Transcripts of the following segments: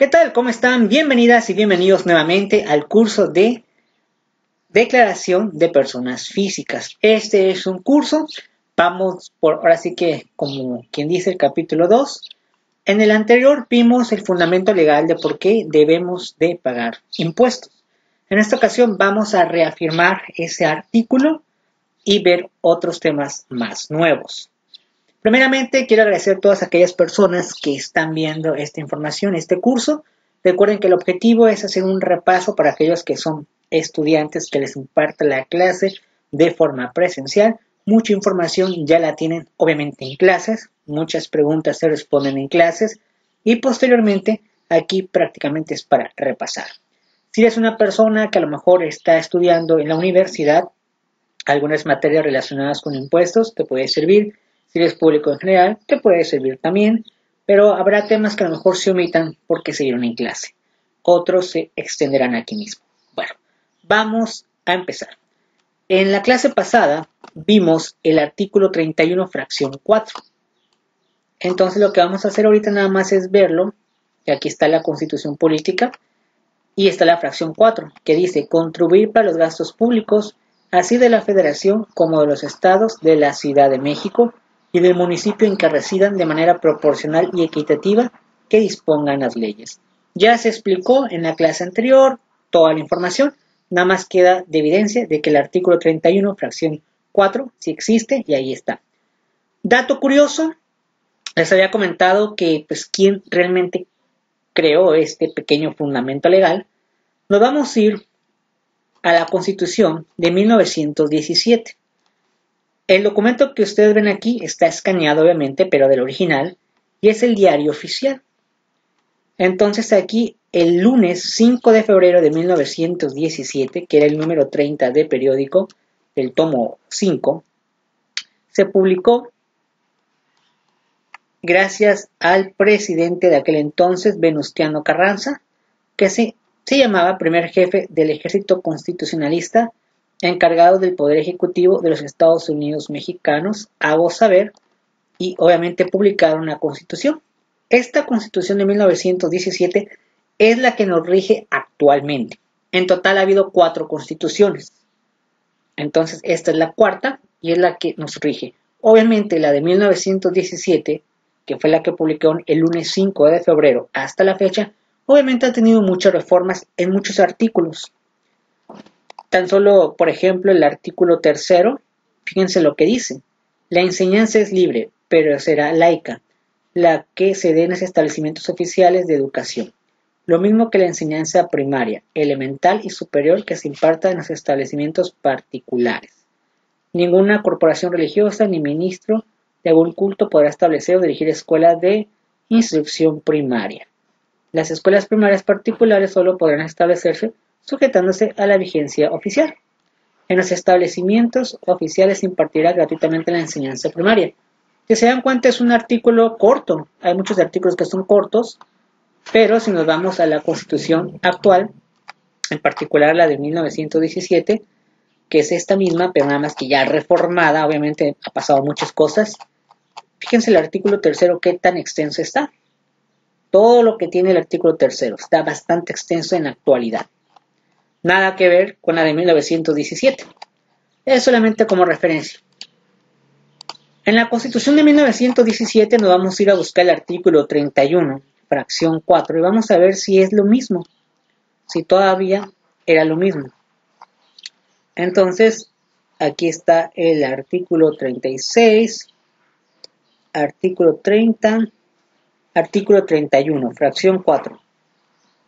¿Qué tal? ¿Cómo están? Bienvenidas y bienvenidos nuevamente al curso de Declaración de Personas Físicas. Este es un curso, vamos por, ahora sí que, como quien dice, el capítulo 2. En el anterior vimos el fundamento legal de por qué debemos de pagar impuestos. En esta ocasión vamos a reafirmar ese artículo y ver otros temas más nuevos. Primeramente, quiero agradecer a todas aquellas personas que están viendo esta información, este curso. Recuerden que el objetivo es hacer un repaso para aquellos que son estudiantes que les imparte la clase de forma presencial. Mucha información ya la tienen obviamente en clases, muchas preguntas se responden en clases y posteriormente aquí prácticamente es para repasar. Si eres una persona que a lo mejor está estudiando en la universidad, algunas materias relacionadas con impuestos te puede servir. Si eres público en general, te puede servir también, pero habrá temas que a lo mejor se omitan porque se dieron en clase. Otros se extenderán aquí mismo. Bueno, vamos a empezar. En la clase pasada vimos el artículo 31, fracción 4. Entonces lo que vamos a hacer ahorita nada más es verlo. Y aquí está la Constitución Política y está la fracción 4, que dice contribuir para los gastos públicos, así de la Federación como de los estados, de la Ciudad de México y del municipio en que residan de manera proporcional y equitativa que dispongan las leyes. Ya se explicó en la clase anterior toda la información, nada más queda de evidencia de que el artículo 31, fracción 4, sí existe y ahí está. Dato curioso, les había comentado que pues quién realmente creó este pequeño fundamento legal. Nos vamos a ir a la Constitución de 1917. El documento que ustedes ven aquí está escaneado obviamente, pero del original, y es el diario oficial. Entonces aquí el lunes 5 de febrero de 1917, que era el número 30 de periódico del tomo 5, se publicó gracias al presidente de aquel entonces, Venustiano Carranza, que se llamaba primer jefe del ejército constitucionalista encargado del Poder Ejecutivo de los Estados Unidos Mexicanos, hago saber, y obviamente publicaron la Constitución. Esta Constitución de 1917 es la que nos rige actualmente. En total ha habido 4 constituciones. Entonces esta es la cuarta y es la que nos rige. Obviamente la de 1917, que fue la que publicaron el lunes 5 de febrero hasta la fecha, obviamente ha tenido muchas reformas en muchos artículos. Tan solo, por ejemplo, el artículo 3, fíjense lo que dice. La enseñanza es libre, pero será laica, la que se dé en los establecimientos oficiales de educación. Lo mismo que la enseñanza primaria, elemental y superior que se imparta en los establecimientos particulares. Ninguna corporación religiosa ni ministro de algún culto podrá establecer o dirigir escuelas de instrucción primaria. Las escuelas primarias particulares solo podrán establecerse sujetándose a la vigencia oficial. En los establecimientos oficiales se impartirá gratuitamente la enseñanza primaria. Si se dan cuenta, es un artículo corto. Hay muchos artículos que son cortos, pero si nos vamos a la Constitución actual, en particular la de 1917, que es esta misma, pero nada más que ya reformada, obviamente ha pasado muchas cosas. Fíjense el artículo 3, qué tan extenso está. Todo lo que tiene el artículo 3 está bastante extenso en la actualidad. Nada que ver con la de 1917. Es solamente como referencia. En la Constitución de 1917 nos vamos a ir a buscar el artículo 31, fracción 4, y vamos a ver si es lo mismo, si todavía era lo mismo. Entonces, aquí está el artículo 36, artículo 30, artículo 31, fracción 4.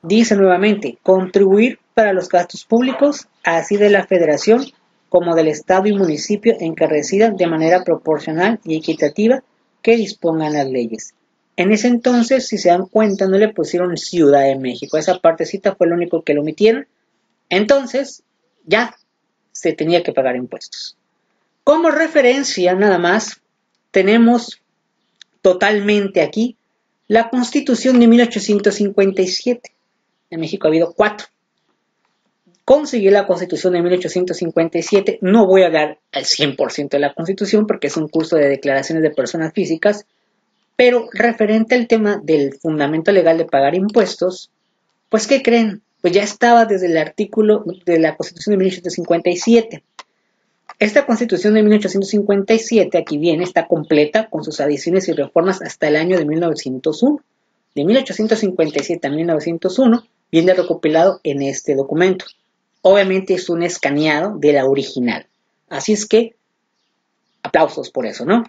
Dice nuevamente, contribuir para los gastos públicos, así de la Federación como del Estado y municipio en que residan de manera proporcional y equitativa que dispongan las leyes. En ese entonces, si se dan cuenta, no le pusieron Ciudad de México. Esa partecita fue lo único que lo omitieron. Entonces, ya se tenía que pagar impuestos. Como referencia, nada más, tenemos totalmente aquí la Constitución de 1857. En México ha habido 4. Conseguí la Constitución de 1857. No voy a hablar al 100% de la Constitución porque es un curso de declaraciones de personas físicas, Pero referente al tema del fundamento legal de pagar impuestos, pues ¿qué creen? Pues ya estaba desde el artículo de la Constitución de 1857. Esta Constitución de 1857, aquí viene, está completa con sus adiciones y reformas hasta el año de 1901. De 1857 a 1901 viene recopilado en este documento. Obviamente es un escaneado de la original. Así es que, aplausos por eso, ¿no?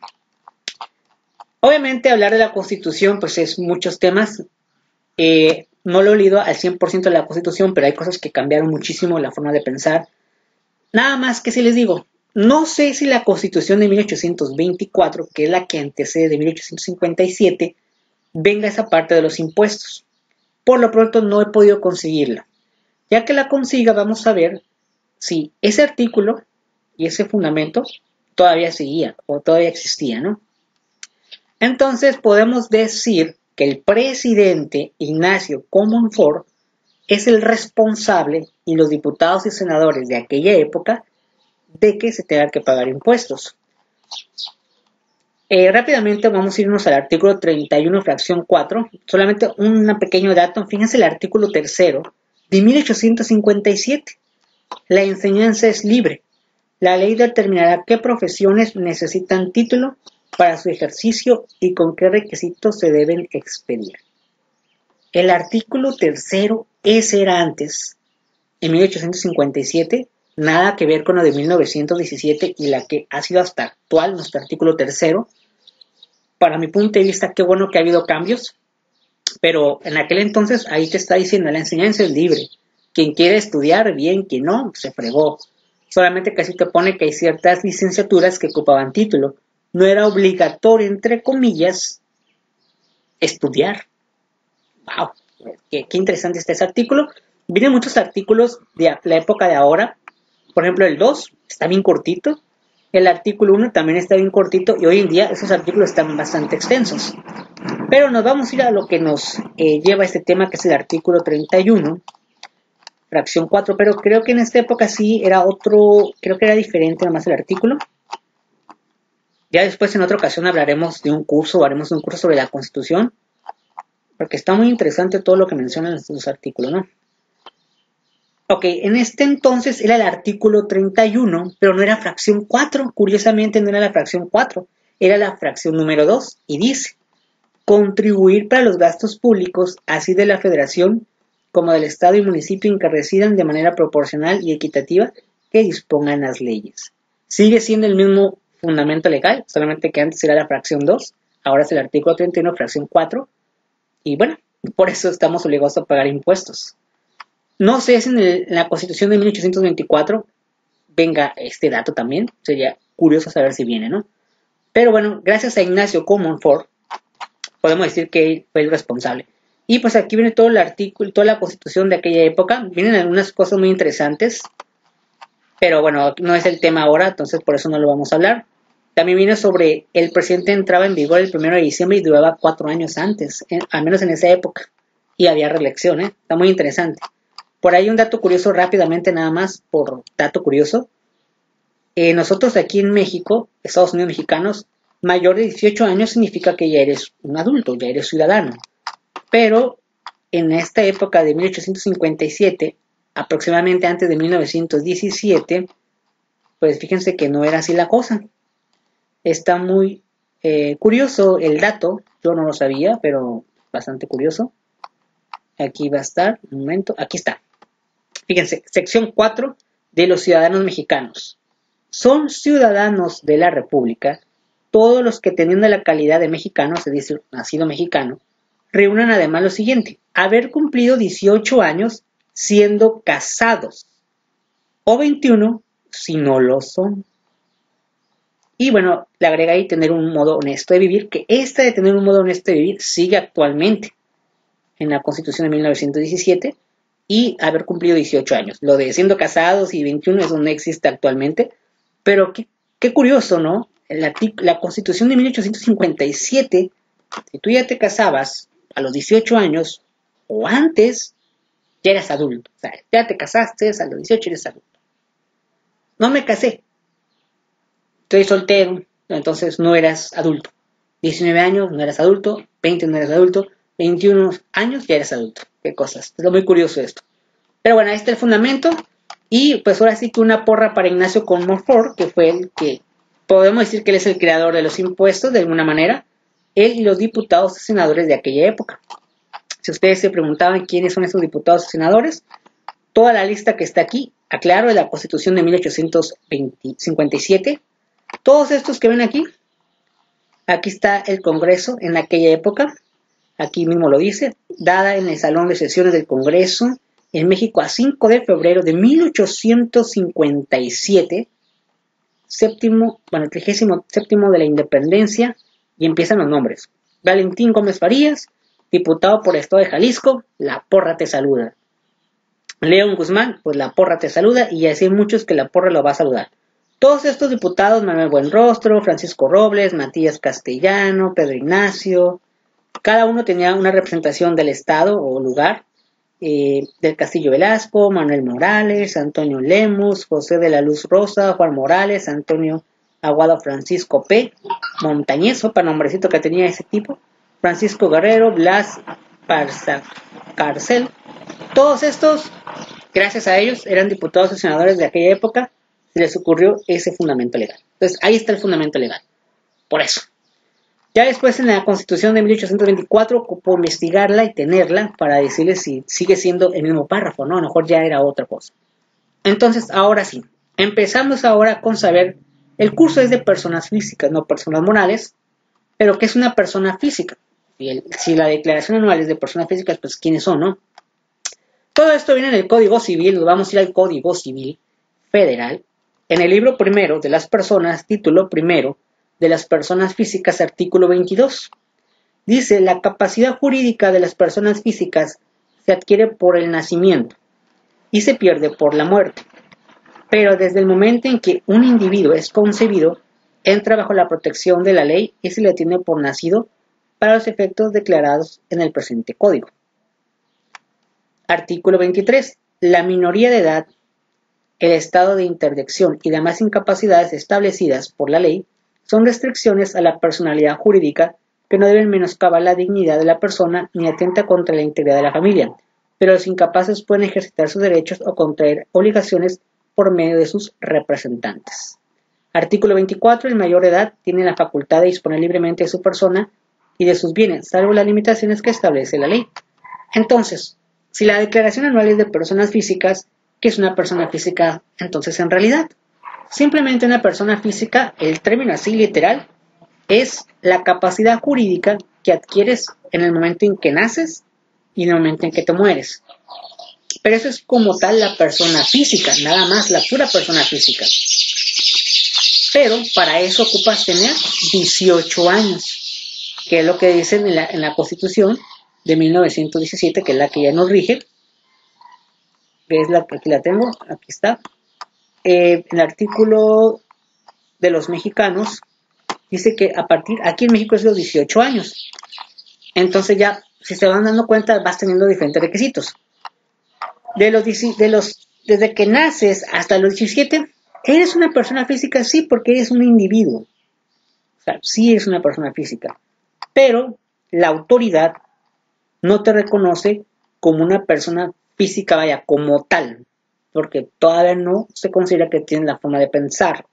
Obviamente hablar de la Constitución, pues es muchos temas. No lo he leído al 100% de la Constitución, pero hay cosas que cambiaron muchísimo la forma de pensar. Nada más que si les digo, no sé si la Constitución de 1824, que es la que antecede de 1857, venga esa parte de los impuestos. Por lo pronto no he podido conseguirla. Ya que la consiga, vamos a ver si ese artículo y ese fundamento todavía seguía o todavía existía, ¿no? Entonces podemos decir que el presidente Ignacio Comonfort es el responsable y los diputados y senadores de aquella época de que se tengan que pagar impuestos. Rápidamente vamos a irnos al artículo 31, fracción 4. Solamente un pequeño dato. Fíjense el artículo 3 de 1857. La enseñanza es libre. La ley determinará qué profesiones necesitan título para su ejercicio y con qué requisitos se deben expedir. El artículo 3, ese era antes, en 1857, nada que ver con lo de 1917 y la que ha sido hasta actual, nuestro artículo 3. Para mi punto de vista, qué bueno que ha habido cambios, pero en aquel entonces ahí te está diciendo, la enseñanza es libre. Quien quiere estudiar, bien, quien no, se fregó. Solamente que así te pone que hay ciertas licenciaturas que ocupaban título. No era obligatorio, entre comillas, estudiar. ¡Wow! Qué interesante está ese artículo. Vienen muchos artículos de la época de ahora. Por ejemplo, el 2 está bien cortito. El artículo 1 también está bien cortito. Y hoy en día esos artículos están bastante extensos. Pero nos vamos a ir a lo que nos lleva a este tema, que es el artículo 31, fracción 4. Pero creo que en esta época sí era otro, creo que era diferente nomás el artículo. Ya después en otra ocasión hablaremos de un curso, haremos un curso sobre la Constitución, porque está muy interesante todo lo que mencionan estos artículos, ¿no? Ok, en este entonces era el artículo 31, pero no era fracción 4, curiosamente no era la fracción 4, era la fracción número 2, y dice, contribuir para los gastos públicos, así de la Federación como del Estado y municipio en que residan de manera proporcional y equitativa que dispongan las leyes. Sigue siendo el mismo fundamento legal, solamente que antes era la fracción 2, ahora es el artículo 31, fracción 4, y bueno, por eso estamos obligados a pagar impuestos. No sé si en la Constitución de 1824 venga este dato también, sería curioso saber si viene, ¿no? Pero bueno, gracias a Ignacio Comonfort, podemos decir que él fue el responsable. Y pues aquí viene todo el artículo, toda la Constitución de aquella época, vienen algunas cosas muy interesantes, pero bueno, no es el tema ahora, entonces por eso no lo vamos a hablar. También viene sobre el presidente entraba en vigor el 1 de diciembre y duraba 4 años antes, al menos en esa época, y había reelección, está muy interesante. Por ahí un dato curioso rápidamente nada más, por dato curioso. Nosotros aquí en México, Estados Unidos mexicanos, mayor de 18 años significa que ya eres un adulto, ya eres ciudadano. Pero en esta época de 1857, aproximadamente antes de 1917, pues fíjense que no era así la cosa. Está muy curioso el dato, yo no lo sabía, pero bastante curioso. Aquí va a estar, un momento, aquí está. Fíjense, sección 4 de los ciudadanos mexicanos. Son ciudadanos de la República todos los que teniendo la calidad de mexicanos, es decir, nacido mexicano, reúnen además lo siguiente, haber cumplido 18 años siendo casados o 21 si no lo son. Y bueno, le agrega ahí tener un modo honesto de vivir, que esta de tener un modo honesto de vivir sigue actualmente en la Constitución de 1917 y haber cumplido 18 años. Lo de siendo casados y 21 eso no existe actualmente, pero qué curioso, ¿no? La Constitución de 1857, si tú ya te casabas a los 18 años o antes, ya eras adulto. O sea, ya te casaste, a los 18 eres adulto. No me casé, estoy soltero, entonces no eras adulto. 19 años no eras adulto, 20 no eras adulto, 21 años ya eres adulto. Qué cosas. Es muy curioso esto. Pero bueno, ahí está el fundamento. Y pues ahora sí que una porra para Ignacio Comonfort, que fue el que, podemos decir que él es el creador de los impuestos de alguna manera, él y los diputados y senadores de aquella época. Si ustedes se preguntaban quiénes son esos diputados y senadores, toda la lista que está aquí, aclaro, de la Constitución de 1857, todos estos que ven aquí, aquí está el Congreso en aquella época, aquí mismo lo dice, dada en el Salón de Sesiones del Congreso, en México a 5 de febrero de 1857, 37º de la Independencia, y empiezan los nombres. Valentín Gómez Farías, diputado por el Estado de Jalisco, la porra te saluda. León Guzmán, pues la porra te saluda, y así hay muchos que la porra lo va a saludar. Todos estos diputados, Manuel Buenrostro, Francisco Robles, Matías Castellano, Pedro Ignacio, cada uno tenía una representación del estado o lugar, del Castillo Velasco, Manuel Morales, Antonio Lemus, José de la Luz Rosa, Juan Morales, Antonio Aguado, Francisco P. Montañez, para nombrecito que tenía ese tipo, Francisco Guerrero, Blas Carcel. Todos estos, gracias a ellos, eran diputados y senadores de aquella época, se les ocurrió ese fundamento legal. Entonces, ahí está el fundamento legal. Por eso. Ya después en la Constitución de 1824 ocupó investigarla y tenerla para decirles si sigue siendo el mismo párrafo, ¿no? A lo mejor ya era otra cosa. Entonces, ahora sí, empezamos ahora con saber, el curso es de personas físicas, no personas morales, pero ¿qué es una persona física? Si la declaración anual es de personas físicas, pues ¿quiénes son, no? Todo esto viene en el Código Civil, nos vamos a ir al Código Civil Federal, en el libro primero de las personas, título primero, de las personas físicas, artículo 22. Dice, la capacidad jurídica de las personas físicas se adquiere por el nacimiento y se pierde por la muerte. Pero desde el momento en que un individuo es concebido, entra bajo la protección de la ley y se le tiene por nacido para los efectos declarados en el presente código. Artículo 23. La minoría de edad, el estado de interdicción y demás incapacidades establecidas por la ley son restricciones a la personalidad jurídica que no deben menoscabar la dignidad de la persona ni atenta contra la integridad de la familia, pero los incapaces pueden ejercitar sus derechos o contraer obligaciones por medio de sus representantes. Artículo 24. El mayor de edad tiene la facultad de disponer libremente de su persona y de sus bienes, salvo las limitaciones que establece la ley. Entonces, si la declaración anual es de personas físicas, ¿qué es una persona física entonces en realidad? Simplemente una persona física, el término así literal, es la capacidad jurídica que adquieres en el momento en que naces y en el momento en que te mueres. Pero eso es como tal la persona física, nada más, la pura persona física. Pero para eso ocupas tener 18 años, que es lo que dicen en la Constitución de 1917, que es la que ya nos rige, que es la que aquí la tengo, aquí está. El artículo de los mexicanos dice que aquí en México es los 18 años. Entonces ya, si se van dando cuenta, vas teniendo diferentes requisitos. Desde que naces hasta los 17, eres una persona física, sí, porque eres un individuo. O sea, sí eres una persona física. Pero la autoridad no te reconoce como una persona física, vaya, como tal, porque todavía no se considera que tienen la forma de pensar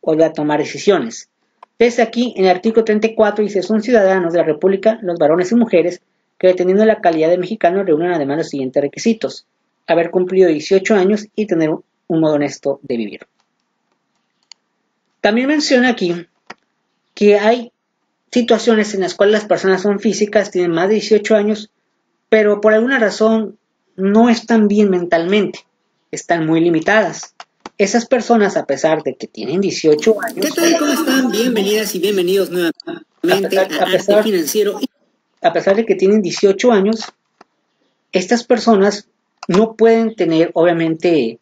o de tomar decisiones. Desde aquí, en el artículo 34 dice, son ciudadanos de la República los varones y mujeres que, deteniendo la calidad de mexicanos, reúnen además los siguientes requisitos: haber cumplido 18 años y tener un modo honesto de vivir. También menciona aquí que hay situaciones en las cuales las personas son físicas, tienen más de 18 años, pero por alguna razón no están bien mentalmente, están muy limitadas. Esas personas, a pesar de que tienen 18 años... ¿Qué tal? ¿Cómo están? Bienvenidas y bienvenidos nuevamente a Arte Financiero. A pesar de que tienen 18 años, estas personas no pueden tener, obviamente,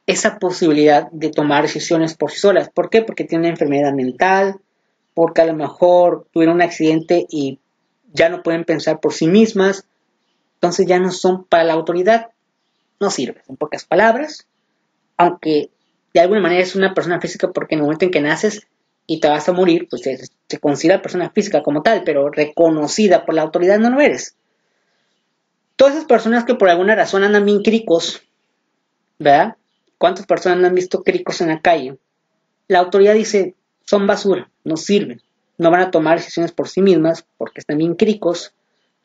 esa posibilidad de tomar decisiones por sí solas. ¿Por qué? Porque tienen una enfermedad mental, porque a lo mejor tuvieron un accidente y ya no pueden pensar por sí mismas, entonces ya no son para la autoridad, no sirven, en pocas palabras, aunque de alguna manera es una persona física porque en el momento en que naces y te vas a morir, pues se considera persona física como tal, pero reconocida por la autoridad no lo eres. Todas esas personas que por alguna razón andan bien cricos, ¿verdad? ¿Cuántas personas no han visto cricos en la calle? La autoridad dice, son basura, no sirven, no van a tomar decisiones por sí mismas porque están bien cricos.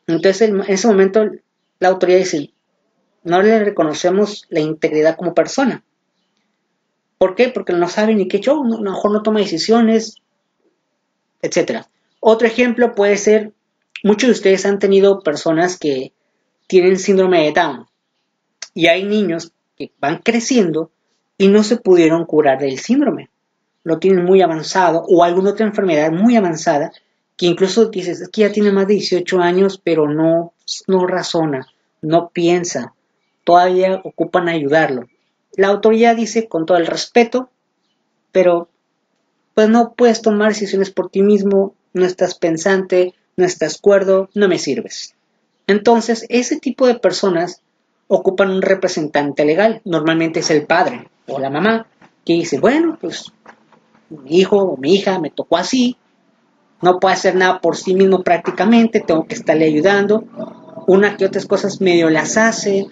Entonces en ese momento la autoridad dice, no le reconocemos la integridad como persona. ¿Por qué? Porque no sabe ni qué show, a lo mejor no toma decisiones, etc. Otro ejemplo puede ser, muchos de ustedes han tenido personas que tienen síndrome de Down y hay niños que van creciendo y no se pudieron curar del síndrome. Lo tienen muy avanzado o alguna otra enfermedad muy avanzada que incluso dices, es que ya tiene más de 18 años pero no razona, no piensa, todavía ocupan ayudarlo. La autoridad dice con todo el respeto, pero pues no puedes tomar decisiones por ti mismo, no estás pensante, no estás cuerdo, no me sirves. Entonces, ese tipo de personas ocupan un representante legal, normalmente es el padre o la mamá, que dice, bueno, pues mi hijo o mi hija me tocó así, no puede hacer nada por sí mismo prácticamente, tengo que estarle ayudando, una que otras cosas medio las hace,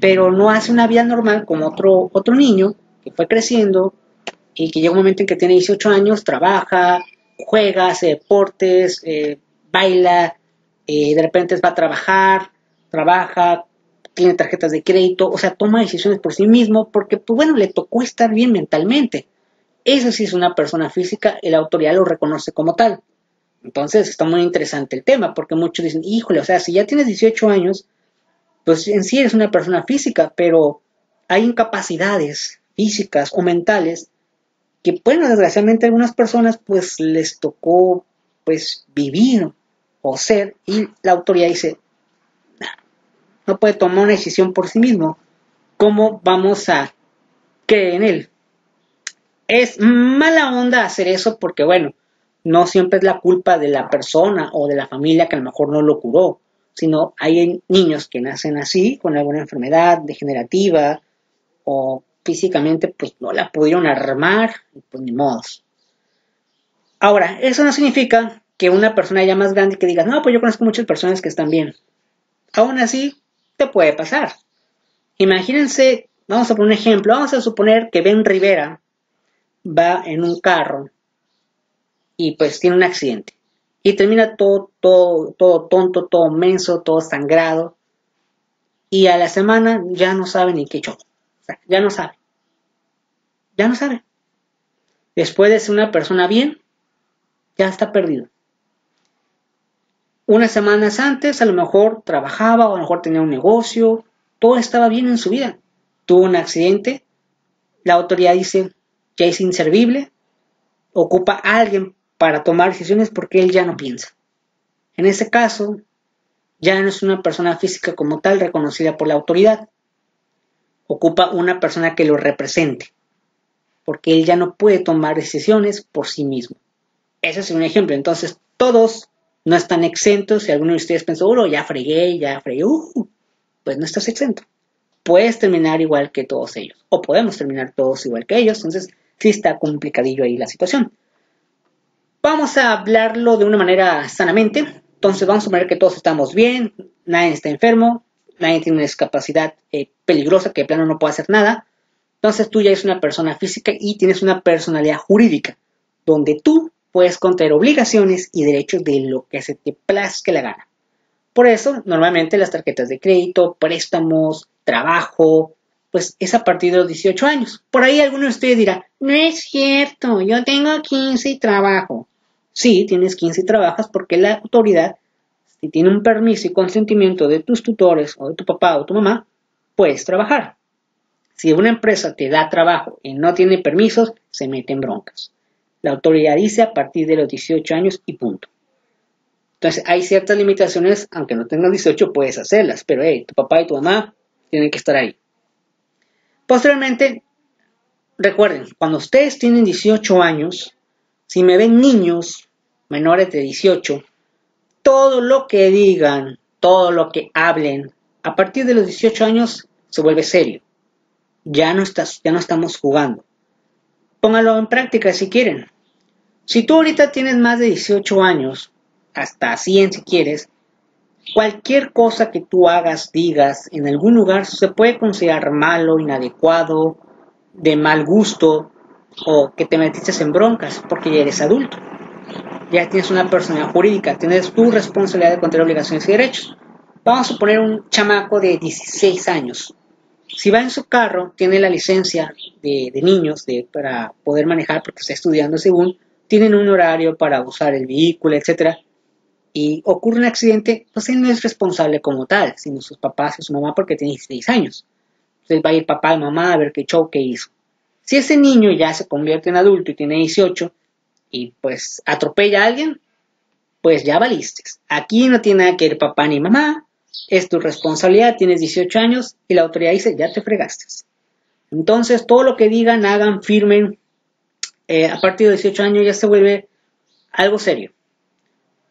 pero no hace una vida normal como otro niño que fue creciendo y que llega un momento en que tiene 18 años, trabaja, juega, hace deportes, baila, de repente va a trabaja, tiene tarjetas de crédito, o sea, toma decisiones por sí mismo porque, pues bueno, le tocó estar bien mentalmente. Eso sí es una persona física y la autoridad lo reconoce como tal. Entonces está muy interesante el tema porque muchos dicen, híjole, o sea, si ya tienes 18 años, pues en sí eres una persona física, pero hay incapacidades físicas o mentales que, bueno, desgraciadamente a algunas personas pues les tocó pues vivir o ser y la autoridad dice, no puede tomar una decisión por sí mismo, ¿cómo vamos a creer en él? Es mala onda hacer eso porque, bueno, no siempre es la culpa de la persona o de la familia que a lo mejor no lo curó, sino hay niños que nacen así, con alguna enfermedad degenerativa o físicamente pues no la pudieron armar, pues ni modos. Ahora, eso no significa que una persona ya más grande que diga, no, pues yo conozco muchas personas que están bien. Aún así, te puede pasar. Imagínense, vamos a poner un ejemplo, vamos a suponer que Ben Rivera va en un carro y pues tiene un accidente. Y termina todo tonto, todo menso, todo sangrado. Y a la semana ya no sabe ni qué echó. O sea, ya no sabe. Ya no sabe. Después de ser una persona bien, ya está perdido. Unas semanas antes a lo mejor trabajaba o a lo mejor tenía un negocio, todo estaba bien en su vida. Tuvo un accidente, la autoridad dice que es inservible, ocupa a alguien para tomar decisiones porque él ya no piensa. En ese caso, ya no es una persona física como tal reconocida por la autoridad. Ocupa una persona que lo represente, porque él ya no puede tomar decisiones por sí mismo. Ese es un ejemplo. Entonces, todos no están exentos. Si alguno de ustedes pensó, ya fregué, pues no estás exento. Puedes terminar igual que todos ellos, o podemos terminar todos igual que ellos. Entonces, sí está complicadillo ahí la situación. Vamos a hablarlo de una manera sanamente. Entonces, vamos a suponer que todos estamos bien, nadie está enfermo, nadie tiene una discapacidad peligrosa que de plano no puede hacer nada. Entonces, tú ya eres una persona física y tienes una personalidad jurídica, donde tú puedes contraer obligaciones y derechos de lo que se te plazca la gana. Por eso, normalmente las tarjetas de crédito, préstamos, trabajo, pues es a partir de los 18 años. Por ahí alguno de ustedes dirá, no es cierto, yo tengo 15 y trabajo. Sí, tienes 15 y trabajas porque la autoridad, si tiene un permiso y consentimiento de tus tutores o de tu papá o tu mamá, puedes trabajar. Si una empresa te da trabajo y no tiene permisos, se mete en broncas. La autoridad dice a partir de los 18 años y punto. Entonces, hay ciertas limitaciones, aunque no tengas 18 puedes hacerlas, pero tu papá y tu mamá tienen que estar ahí. Posteriormente, recuerden, cuando ustedes tienen 18 años, si me ven niños menores de 18, todo lo que digan, todo lo que hablen, a partir de los 18 años se vuelve serio. Ya no estamos jugando. Pónganlo en práctica si quieren. Si tú ahorita tienes más de 18 años, hasta 100 si quieres, cualquier cosa que tú hagas, digas, en algún lugar se puede considerar malo, inadecuado, de mal gusto o que te metiste en broncas porque ya eres adulto. Ya tienes una personalidad jurídica, tienes tu responsabilidad de controlar obligaciones y derechos. Vamos a suponer un chamaco de 16 años. Si va en su carro, tiene la licencia de niños para poder manejar porque está estudiando según, tienen un horario para usar el vehículo, etcétera, y ocurre un accidente, pues él no es responsable como tal, sino sus papás y su mamá porque tiene 16 años. Entonces va a ir papá y mamá a ver qué show que hizo. Si ese niño ya se convierte en adulto y tiene 18 y pues atropella a alguien, pues ya valiste. Aquí no tiene nada que ver papá ni mamá, es tu responsabilidad, tienes 18 años y la autoridad dice, ya te fregaste. Entonces todo lo que digan, hagan, firmen, a partir de 18 años ya se vuelve algo serio.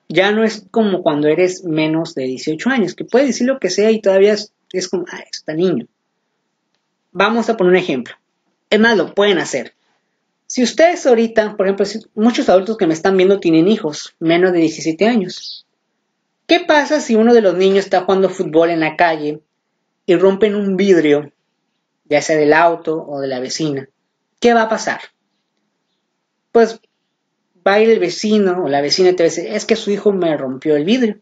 Ya no es como cuando eres menos de 18 años, que puedes decir lo que sea y todavía es como, está niño. Vamos a poner un ejemplo. Es más, lo pueden hacer. Si ustedes ahorita, por ejemplo, muchos adultos que me están viendo tienen hijos menos de 17 años. ¿Qué pasa si uno de los niños está jugando fútbol en la calle y rompen un vidrio, ya sea del auto o de la vecina? ¿Qué va a pasar? Pues va a ir el vecino o la vecina y te va a decir, es que su hijo me rompió el vidrio.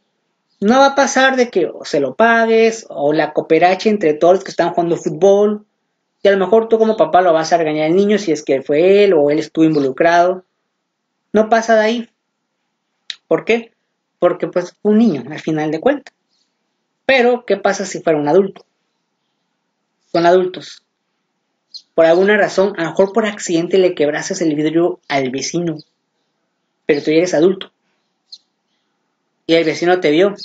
No va a pasar de que se lo pagues o la cooperache entre todos los que están jugando fútbol. Y a lo mejor tú como papá lo vas a regañar al niño si es que fue él o él estuvo involucrado. No pasa de ahí. ¿Por qué? Porque pues fue un niño al final de cuentas. Pero, ¿qué pasa si fuera un adulto? Son adultos. Por alguna razón, a lo mejor por accidente le quebraste el vidrio al vecino. Pero tú ya eres adulto. Y el vecino te vio.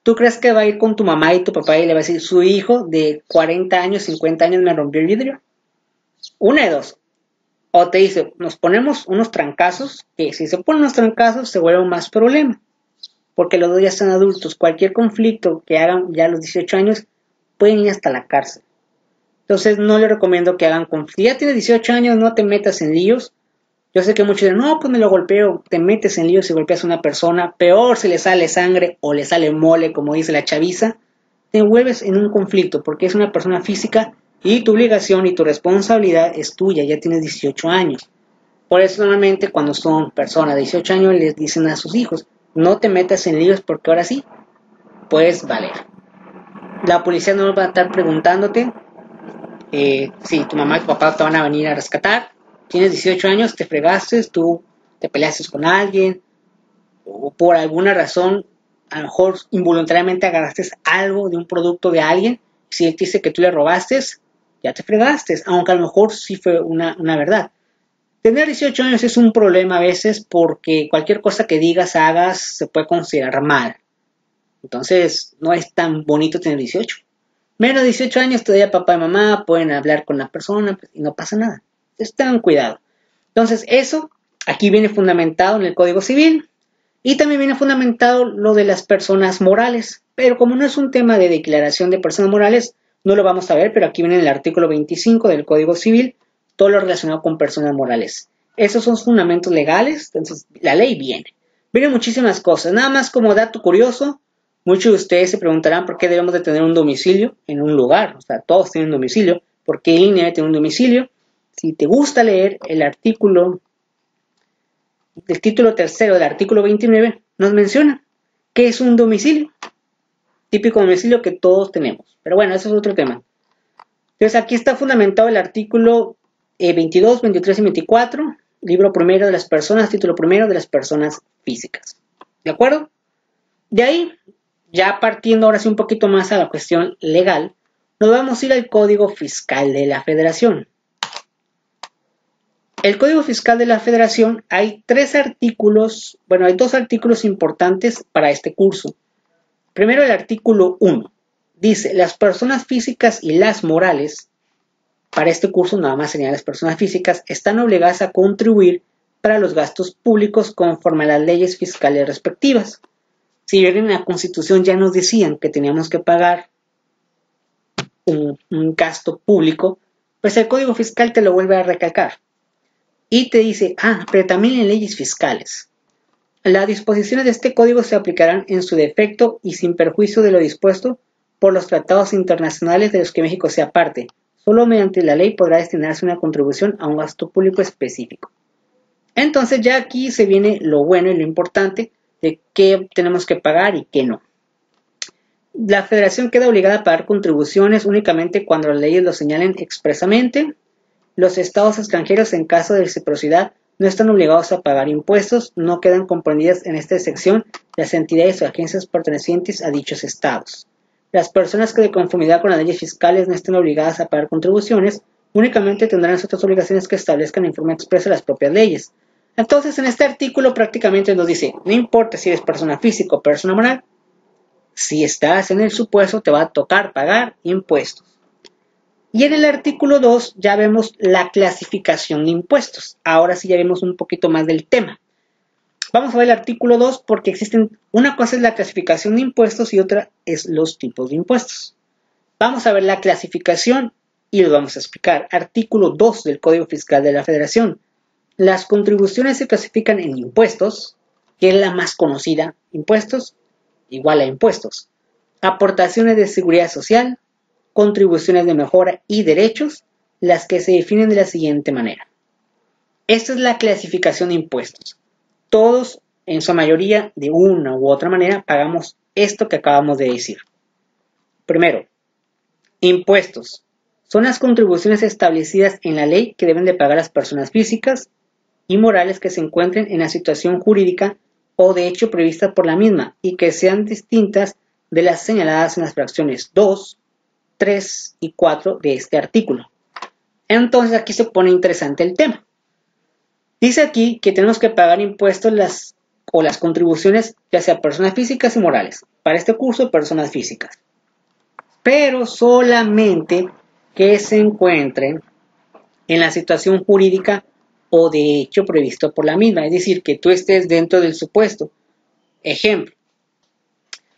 ¿Tú crees que va a ir con tu mamá y tu papá y le va a decir, su hijo de 40 años, 50 años me rompió el vidrio? Una de dos. O te dice, nos ponemos unos trancazos, que si se ponen unos trancazos se vuelve más problema. Porque los dos ya están adultos. Cualquier conflicto que hagan ya a los 18 años pueden ir hasta la cárcel. Entonces no les recomiendo que hagan conflicto. Si ya tienes 18 años, no te metas en líos. Yo sé que muchos dicen, no, pues me lo golpeo. Te metes en líos si golpeas a una persona. Peor si le sale sangre o le sale mole, como dice la chaviza. Te envuelves en un conflicto porque es una persona física y tu obligación y tu responsabilidad es tuya. Ya tienes 18 años. Por eso normalmente cuando son personas de 18 años les dicen a sus hijos, no te metas en líos porque ahora sí puedes valer. La policía no va a estar preguntándote si tu mamá y tu papá te van a venir a rescatar. Tienes 18 años, te fregaste, tú te peleaste con alguien o por alguna razón a lo mejor involuntariamente agarraste algo de un producto de alguien. Si él te dice que tú le robaste, ya te fregaste, aunque a lo mejor sí fue una verdad. Tener 18 años es un problema a veces porque cualquier cosa que digas, hagas, se puede considerar mal. Entonces, no es tan bonito tener 18. Menos de 18 años todavía papá y mamá pueden hablar con la persona y no pasa nada. Entonces, tengan cuidado. Entonces, eso aquí viene fundamentado en el Código Civil y también viene fundamentado lo de las personas morales. Pero como no es un tema de declaración de personas morales, no lo vamos a ver, pero aquí viene en el artículo 25 del Código Civil todo lo relacionado con personas morales. Esos son fundamentos legales, entonces la ley viene. Vienen muchísimas cosas. Nada más como dato curioso, muchos de ustedes se preguntarán por qué debemos de tener un domicilio en un lugar. O sea, todos tienen un domicilio. ¿Por qué el INE debe tener un domicilio? Si te gusta leer el título tercero del artículo 29, nos menciona qué es un domicilio. Típico domicilio que todos tenemos. Pero bueno, eso es otro tema. Entonces aquí está fundamentado el artículo 22, 23 y 24, libro primero de las personas, título primero de las personas físicas. ¿De acuerdo? De ahí, ya partiendo ahora sí un poquito más a la cuestión legal, nos vamos a ir al Código Fiscal de la Federación. El Código Fiscal de la Federación, hay hay dos artículos importantes para este curso. Primero el artículo 1. Dice, las personas físicas y las morales, para este curso nada más serían las personas físicas, están obligadas a contribuir para los gastos públicos conforme a las leyes fiscales respectivas. Si bien en la Constitución ya nos decían que teníamos que pagar un gasto público, pues el Código Fiscal te lo vuelve a recalcar. y te dice, pero también en leyes fiscales. Las disposiciones de este código se aplicarán en su defecto y sin perjuicio de lo dispuesto por los tratados internacionales de los que México sea parte. Solo mediante la ley podrá destinarse una contribución a un gasto público específico. Entonces ya aquí se viene lo bueno y lo importante de qué tenemos que pagar y qué no. La Federación queda obligada a pagar contribuciones únicamente cuando las leyes lo señalen expresamente. Los estados extranjeros, en caso de reciprocidad, no están obligados a pagar impuestos, no quedan comprendidas en esta sección las entidades o agencias pertenecientes a dichos estados. Las personas que de conformidad con las leyes fiscales no estén obligadas a pagar contribuciones, únicamente tendrán las otras obligaciones que establezcan en forma expresa las propias leyes. Entonces, en este artículo prácticamente nos dice, no importa si eres persona física o persona moral, si estás en el supuesto te va a tocar pagar impuestos. Y en el artículo 2 ya vemos la clasificación de impuestos. Ahora sí ya vemos un poquito más del tema. Vamos a ver el artículo 2 porque existen, una cosa es la clasificación de impuestos y otra es los tipos de impuestos. Vamos a ver la clasificación y lo vamos a explicar. Artículo 2 del Código Fiscal de la Federación. Las contribuciones se clasifican en impuestos, que es la más conocida. Impuestos igual a impuestos. Aportaciones de seguridad social, contribuciones de mejora y derechos, las que se definen de la siguiente manera. Esta es la clasificación de impuestos. Todos, en su mayoría, de una u otra manera, pagamos esto que acabamos de decir. Primero, impuestos. Son las contribuciones establecidas en la ley que deben de pagar las personas físicas y morales que se encuentren en la situación jurídica o de hecho prevista por la misma y que sean distintas de las señaladas en las fracciones 2, 3 y 4 de este artículo. Entonces aquí se pone interesante el tema. Dice aquí que tenemos que pagar impuestos las contribuciones ya sea personas físicas y morales. Para este curso, personas físicas. Pero solamente que se encuentren en la situación jurídica o de hecho previsto por la misma. Es decir, que tú estés dentro del supuesto. Ejemplo.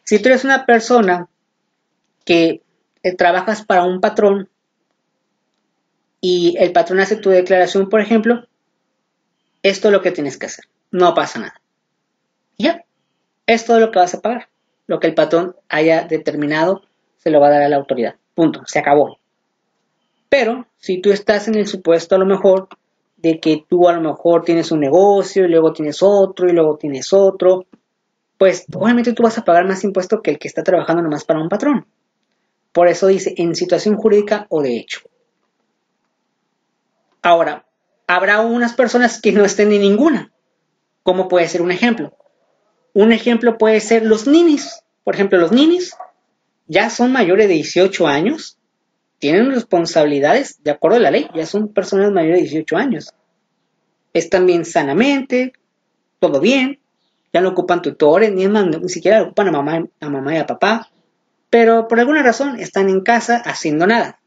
Si tú eres una persona que trabajas para un patrón y el patrón hace tu declaración, por ejemplo, esto es lo que tienes que hacer. No pasa nada. Ya, es todo lo que vas a pagar. Lo que el patrón haya determinado se lo va a dar a la autoridad. Punto, se acabó. Pero si tú estás en el supuesto a lo mejor de que tú a lo mejor tienes un negocio y luego tienes otro y luego tienes otro, pues obviamente tú vas a pagar más impuesto que el que está trabajando nomás para un patrón. Por eso dice en situación jurídica o de hecho. Ahora, habrá unas personas que no estén en ninguna. ¿Cómo puede ser un ejemplo? Un ejemplo puede ser los ninis. Por ejemplo, los ninis ya son mayores de 18 años, tienen responsabilidades de acuerdo a la ley, ya son personas mayores de 18 años. Están bien sanamente, todo bien, ya no ocupan tutores, ni siquiera ocupan a mamá y a papá, pero por alguna razón están en casa haciendo nada.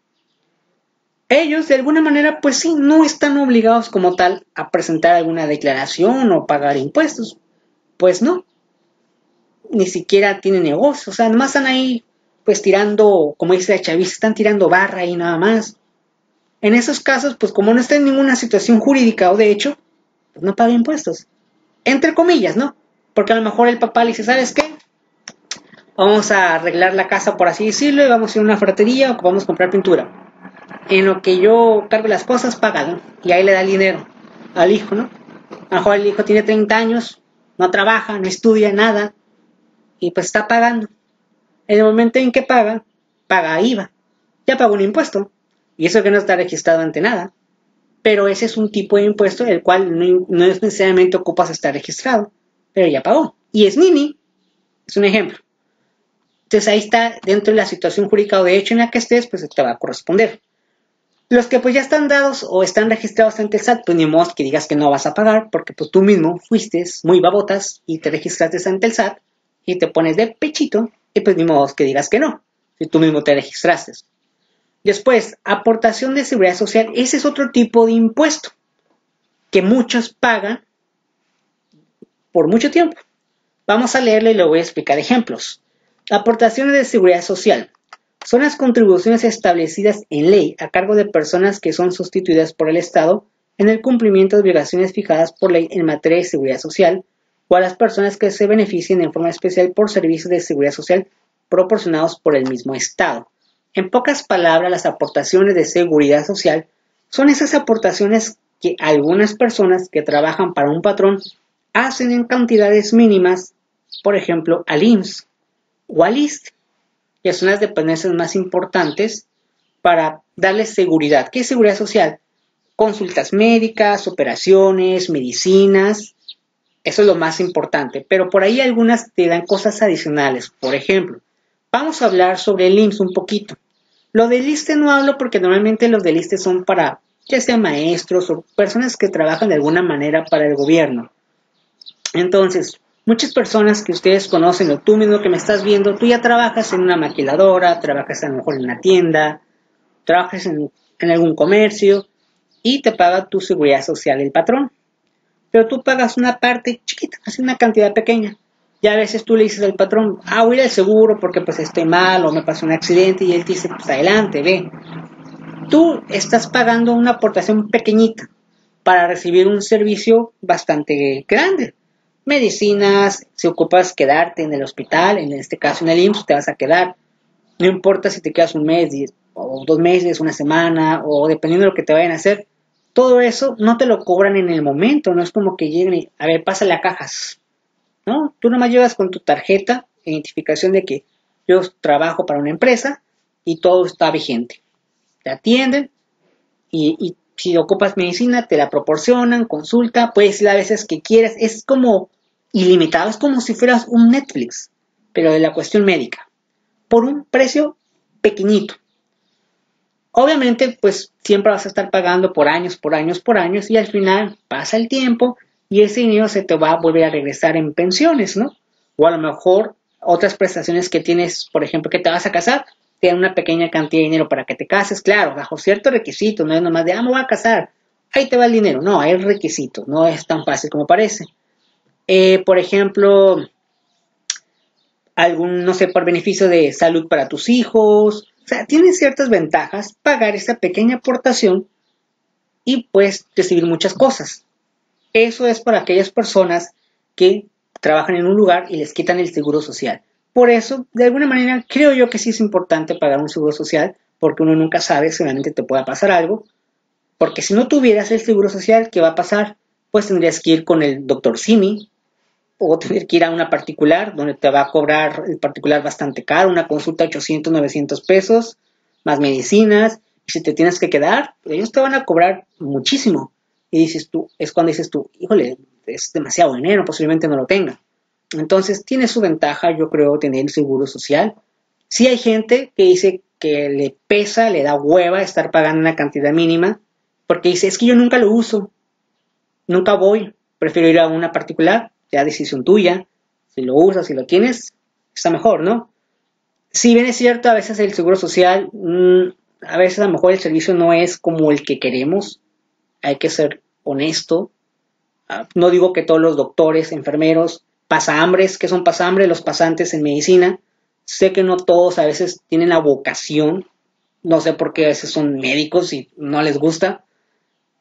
Ellos de alguna manera pues sí, no están obligados como tal a presentar alguna declaración o pagar impuestos, pues no, ni siquiera tienen negocio, o sea, nomás están ahí pues tirando, como dice la chaviza, están tirando barra y nada más. En esos casos, pues como no está en ninguna situación jurídica o de hecho, pues no paga impuestos. Entre comillas, ¿no? Porque a lo mejor el papá le dice, ¿sabes qué? Vamos a arreglar la casa, por así decirlo, y vamos a ir a una ferretería o vamos a comprar pintura. En lo que yo cargo las cosas, paga, ¿no? Y ahí le da el dinero al hijo, ¿no? A lo mejor el hijo tiene 30 años, no trabaja, no estudia nada, y pues está pagando. En el momento en que paga IVA. Ya pagó un impuesto. Y eso que no está registrado ante nada. Pero ese es un tipo de impuesto el cual no es necesariamente ocupas estar registrado. Pero ya pagó. Y es nini. Es un ejemplo. Entonces ahí está dentro de la situación jurídica o de hecho en la que estés, pues te va a corresponder. Los que pues ya están dados o están registrados ante el SAT, pues ni modo que digas que no vas a pagar, porque pues tú mismo fuiste muy babotas y te registraste ante el SAT y te pones de pechito. Y pues ni modo que digas que no, si tú mismo te registraste. Después, aportación de seguridad social. Ese es otro tipo de impuesto que muchos pagan por mucho tiempo. Vamos a leerlo y le voy a explicar ejemplos. Aportaciones de seguridad social. Son las contribuciones establecidas en ley a cargo de personas que son sustituidas por el Estado en el cumplimiento de obligaciones fijadas por ley en materia de seguridad social o a las personas que se beneficien en forma especial por servicios de seguridad social proporcionados por el mismo Estado. En pocas palabras, las aportaciones de seguridad social son esas aportaciones que algunas personas que trabajan para un patrón hacen en cantidades mínimas, por ejemplo, al IMSS o al ISSSTE, que son las dependencias más importantes para darles seguridad. ¿Qué es seguridad social? Consultas médicas, operaciones, medicinas, eso es lo más importante, pero por ahí algunas te dan cosas adicionales. Por ejemplo, vamos a hablar sobre el IMSS un poquito. Lo del ISSSTE no hablo porque normalmente los del ISSSTE son para, ya sea maestros o personas que trabajan de alguna manera para el gobierno. Entonces, muchas personas que ustedes conocen o tú mismo que me estás viendo, tú ya trabajas en una maquiladora, trabajas a lo mejor en una tienda, trabajas en algún comercio y te paga tu seguridad social el patrón. Pero tú pagas una parte chiquita, así una cantidad pequeña. Ya a veces tú le dices al patrón, voy al seguro porque pues estoy mal o me pasó un accidente, y él te dice, pues adelante, ve. Tú estás pagando una aportación pequeñita para recibir un servicio bastante grande. Medicinas, si ocupas quedarte en el hospital, en este caso en el IMSS, te vas a quedar. No importa si te quedas un mes, o 2 meses, una semana, o dependiendo de lo que te vayan a hacer. Todo eso no te lo cobran en el momento, no es como que lleguen y, a ver, pásale a cajas, ¿no? Tú nomás llegas con tu tarjeta, identificación de que yo trabajo para una empresa y todo está vigente. Te atienden y si ocupas medicina, te la proporcionan, consulta, puedes ir a veces que quieras, es como ilimitado, es como si fueras un Netflix, pero de la cuestión médica, por un precio pequeñito. Obviamente, pues siempre vas a estar pagando por años, y al final pasa el tiempo y ese dinero se te va a volver a regresar en pensiones, ¿no? O a lo mejor otras prestaciones que tienes, por ejemplo, que te vas a casar, te dan una pequeña cantidad de dinero para que te cases, claro, bajo ciertos requisitos, no es nomás de, me voy a casar, ahí te va el dinero, no, hay requisitos, no es tan fácil como parece. Por ejemplo, algún, no sé, por beneficio de salud para tus hijos. O sea, tiene ciertas ventajas pagar esa pequeña aportación y puedes recibir muchas cosas. Eso es para aquellas personas que trabajan en un lugar y les quitan el seguro social. Por eso, de alguna manera, creo yo que sí es importante pagar un seguro social, porque uno nunca sabe si realmente te pueda pasar algo. Porque si no tuvieras el seguro social, ¿qué va a pasar? Pues tendrías que ir con el doctor Simi, o tener que ir a una particular, donde te va a cobrar el particular bastante caro, una consulta 800, 900 pesos, más medicinas, y si te tienes que quedar, ellos te van a cobrar muchísimo. Y dices tú, es cuando dices tú, híjole, es demasiado dinero, posiblemente no lo tenga. Entonces, tiene su ventaja, yo creo, tener el seguro social. Sí hay gente que dice que le pesa, le da hueva estar pagando una cantidad mínima, porque dice, es que yo nunca lo uso, nunca voy, prefiero ir a una particular. Ya decisión tuya, si lo usas, si lo tienes, está mejor, ¿no? Si bien es cierto, a veces el seguro social, a veces a lo mejor el servicio no es como el que queremos, hay que ser honesto. No digo que todos los doctores, enfermeros, pasahambres, que son pasahambres, los pasantes en medicina, sé que no todos a veces tienen la vocación, no sé por qué a veces son médicos y no les gusta,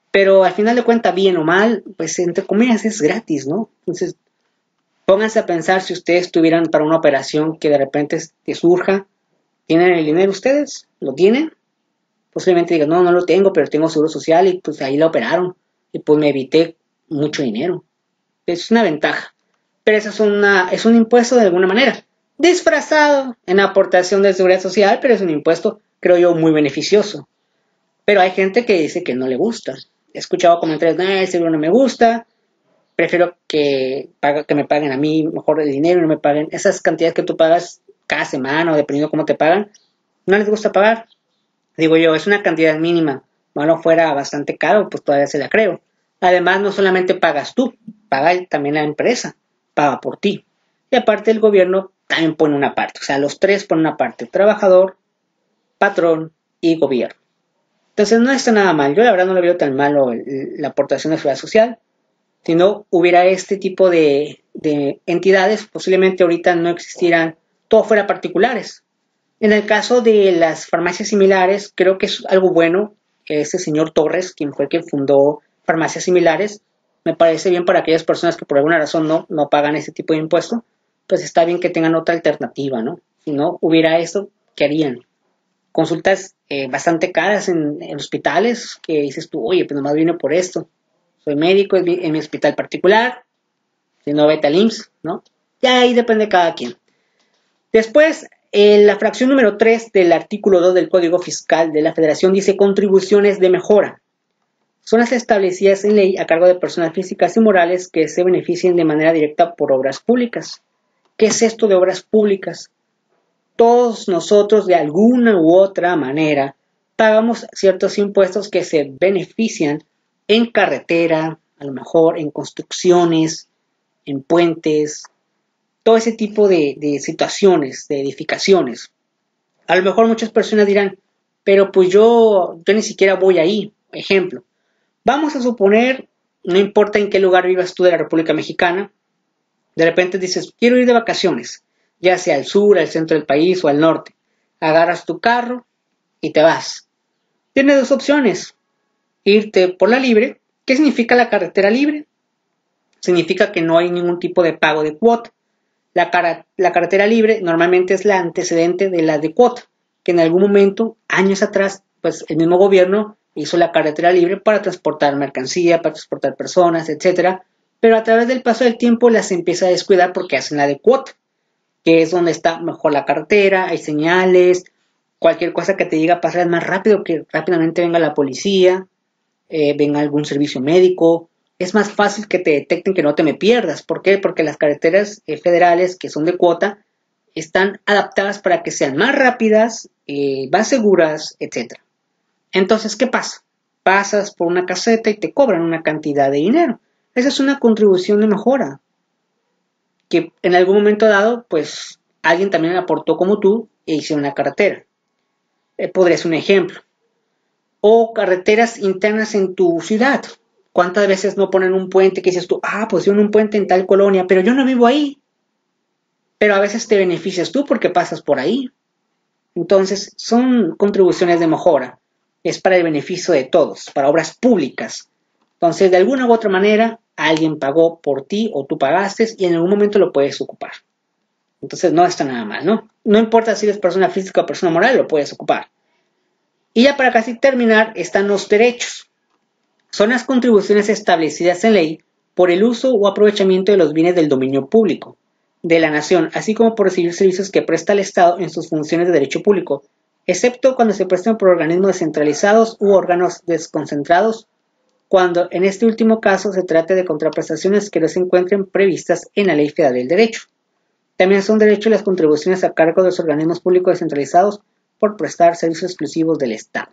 pero al final de cuentas, bien o mal, pues entre comillas es gratis, ¿no? Entonces, pónganse a pensar si ustedes tuvieran para una operación que de repente te surja, ¿tienen el dinero ustedes? ¿Lo tienen? Posiblemente digan, no lo tengo, pero tengo seguro social y pues ahí la operaron y pues me evité mucho dinero. Es una ventaja, pero eso es un impuesto de alguna manera, disfrazado en aportación de seguridad social, pero es un impuesto, creo yo, muy beneficioso. Pero hay gente que dice que no le gusta. He escuchado comentarios, el seguro no me gusta, prefiero que me paguen a mí mejor el dinero y no me paguen esas cantidades que tú pagas cada semana o dependiendo cómo te pagan. No les gusta pagar. Digo yo, es una cantidad mínima. Malo fuera bastante caro, pues todavía se la creo. Además, no solamente pagas tú, paga también la empresa, paga por ti. Y aparte el gobierno también pone una parte. O sea, los tres ponen una parte, trabajador, patrón y gobierno. Entonces no está nada mal. Yo la verdad no le veo tan malo la aportación de seguridad social. Si no hubiera este tipo de entidades, posiblemente ahorita no existieran, todo fuera particulares. En el caso de las farmacias similares, creo que es algo bueno que este señor Torres, quien fue el que fundó farmacias similares, me parece bien para aquellas personas que por alguna razón no pagan ese tipo de impuesto, pues está bien que tengan otra alternativa, ¿no? Si no hubiera esto, ¿qué harían? Consultas bastante caras en hospitales, que dices tú, oye, pues nomás vine por esto, soy médico en mi hospital particular, si no vete al IMSS, ¿no? Ya ahí depende de cada quien. Después, la fracción número 3 del artículo 2 del Código Fiscal de la Federación dice contribuciones de mejora. Son las establecidas en ley a cargo de personas físicas y morales que se beneficien de manera directa por obras públicas. ¿Qué es esto de obras públicas? Todos nosotros de alguna u otra manera pagamos ciertos impuestos que se benefician en carretera, a lo mejor en construcciones, en puentes, todo ese tipo de situaciones, de edificaciones. A lo mejor muchas personas dirán, pero pues yo ni siquiera voy ahí. Ejemplo, vamos a suponer, no importa en qué lugar vivas tú de la República Mexicana, de repente dices, quiero ir de vacaciones, ya sea al sur, al centro del país o al norte. Agarras tu carro y te vas. Tienes dos opciones, irte por la libre. ¿Qué significa la carretera libre? Significa que no hay ningún tipo de pago de cuota. La carretera libre normalmente es la antecedente de la de cuota, que en algún momento, años atrás, pues el mismo gobierno hizo la carretera libre para transportar mercancía, para transportar personas, etcétera, pero a través del paso del tiempo las empieza a descuidar porque hacen la de cuota, que es donde está mejor la carretera, hay señales, cualquier cosa que te diga pasar es más rápido, que rápidamente venga la policía, venga algún servicio médico. Es más fácil que te detecten, que no te me pierdas. ¿Por qué? Porque las carreteras federales que son de cuota están adaptadas para que sean más rápidas, más seguras, etc. Entonces, ¿qué pasa? Pasas por una caseta y te cobran una cantidad de dinero. Esa es una contribución de mejora que en algún momento dado, pues alguien también aportó como tú e hicieron la carretera. Podría ser un ejemplo. O carreteras internas en tu ciudad. ¿Cuántas veces no ponen un puente que dices tú, pusieron un puente en tal colonia, pero yo no vivo ahí? Pero a veces te beneficias tú porque pasas por ahí. Entonces, son contribuciones de mejora. Es para el beneficio de todos, para obras públicas. Entonces, de alguna u otra manera, alguien pagó por ti o tú pagaste y en algún momento lo puedes ocupar. Entonces, no está nada mal, ¿no? No importa si eres persona física o persona moral, lo puedes ocupar. Y ya para casi terminar, están los derechos. Son las contribuciones establecidas en ley por el uso o aprovechamiento de los bienes del dominio público de la nación, así como por recibir servicios que presta el Estado en sus funciones de derecho público, excepto cuando se prestan por organismos descentralizados u órganos desconcentrados, cuando en este último caso se trate de contraprestaciones que no se encuentren previstas en la Ley Federal del Derecho. También son derechos las contribuciones a cargo de los organismos públicos descentralizados por prestar servicios exclusivos del Estado.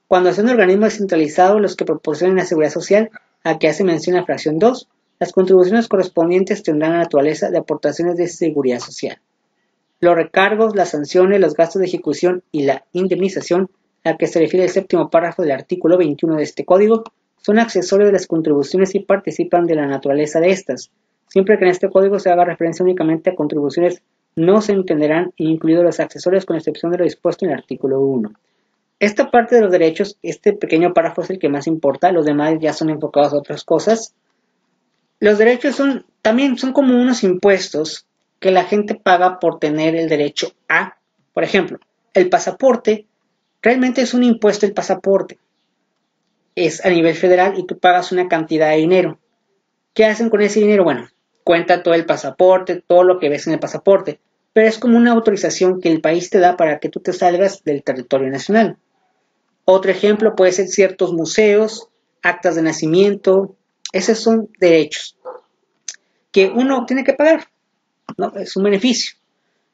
Cuando son organismos descentralizados los que proporcionen la seguridad social a que hace mención la fracción 2, las contribuciones correspondientes tendrán la naturaleza de aportaciones de seguridad social. Los recargos, las sanciones, los gastos de ejecución y la indemnización a que se refiere el séptimo párrafo del artículo 21 de este código son accesorios de las contribuciones y participan de la naturaleza de estas. Siempre que en este código se haga referencia únicamente a contribuciones, no se entenderán incluidos los accesorios con excepción de lo dispuesto en el artículo 1. Esta parte de los derechos, este pequeño párrafo es el que más importa, los demás ya son enfocados a otras cosas. Los derechos también son como unos impuestos que la gente paga por tener el derecho a, por ejemplo, el pasaporte, realmente es un impuesto el pasaporte, es a nivel federal y tú pagas una cantidad de dinero. ¿Qué hacen con ese dinero? Bueno, cuenta todo el pasaporte, todo lo que ves en el pasaporte, pero es como una autorización que el país te da para que tú te salgas del territorio nacional. Otro ejemplo puede ser ciertos museos, actas de nacimiento, esos son derechos que uno tiene que pagar, ¿no? Es un beneficio.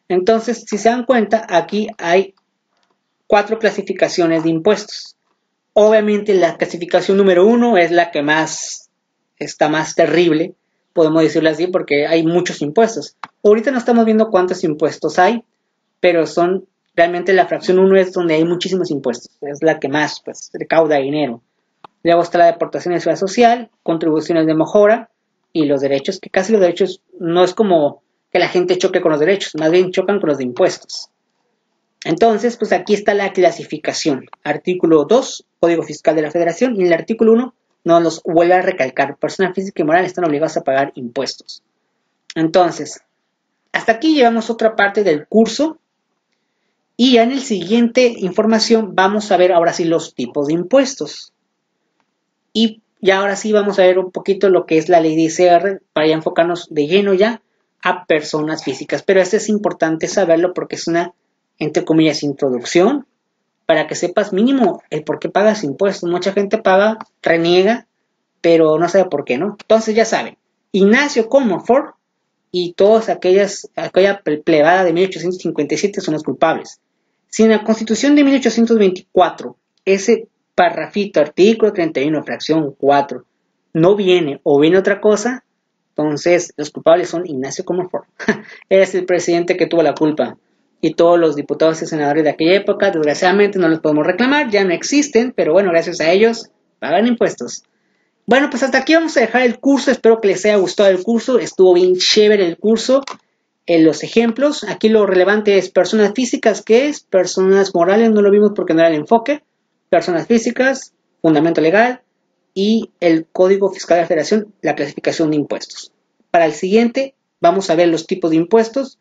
Entonces, si se dan cuenta, aquí hay 4 clasificaciones de impuestos. Obviamente la clasificación número 1 es la que está más terrible, podemos decirlo así, porque hay muchos impuestos. Ahorita no estamos viendo cuántos impuestos hay, pero realmente la fracción 1 es donde hay muchísimos impuestos, es la que más recauda dinero. Luego está la deportación de seguridad social, contribuciones de mejora y los derechos, que casi los derechos no es como que la gente choque con los derechos, más bien chocan con los de impuestos. Entonces, pues aquí está la clasificación. Artículo 2, Código Fiscal de la Federación, y en el artículo 1, nos los vuelve a recalcar. Personas físicas y morales están obligados a pagar impuestos. Entonces, hasta aquí llevamos otra parte del curso. Y ya en el siguiente información vamos a ver ahora sí los tipos de impuestos. Y ya ahora sí vamos a ver un poquito lo que es la ley de ICR para ya enfocarnos de lleno ya a personas físicas. Pero esto es importante saberlo porque es una, entre comillas, introducción para que sepas mínimo el por qué pagas impuestos. Mucha gente paga, reniega, pero no sabe por qué, ¿no? Entonces ya saben, Ignacio Comonfort y aquella plebada de 1857 son los culpables. Si en la Constitución de 1824 ese parrafito, artículo 31, fracción 4, no viene o viene otra cosa, entonces los culpables son Ignacio Comonfort. Él es el presidente que tuvo la culpa. Y todos los diputados y senadores de aquella época, desgraciadamente no los podemos reclamar, ya no existen, pero bueno, gracias a ellos pagan impuestos. Bueno, pues hasta aquí vamos a dejar el curso. Espero que les haya gustado el curso. Estuvo bien chévere el curso. En los ejemplos, aquí lo relevante es personas físicas, ¿qué es? Personas morales, no lo vimos porque no era el enfoque. Personas físicas, fundamento legal y el Código Fiscal de la Federación, la clasificación de impuestos. Para el siguiente vamos a ver los tipos de impuestos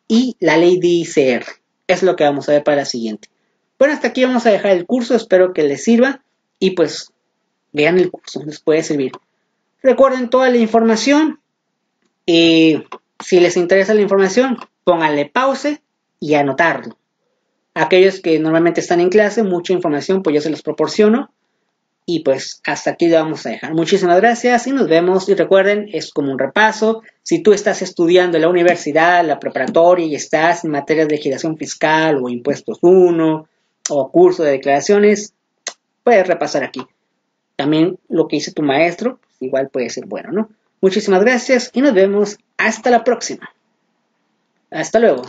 y la ley de ICR. Es lo que vamos a ver para la siguiente. Bueno, hasta aquí vamos a dejar el curso. Espero que les sirva y pues vean el curso, les puede servir. Recuerden toda la información. Si les interesa la información, pónganle pause y anotarlo. Aquellos que normalmente están en clase, mucha información, pues yo se los proporciono. Y pues hasta aquí lo vamos a dejar. Muchísimas gracias y nos vemos. Y recuerden, es como un repaso. Si tú estás estudiando en la universidad, la preparatoria y estás en materias de legislación fiscal o impuestos 1 o curso de declaraciones, puedes repasar aquí. También lo que hizo tu maestro, igual puede ser bueno, ¿no? Muchísimas gracias y nos vemos hasta la próxima. Hasta luego.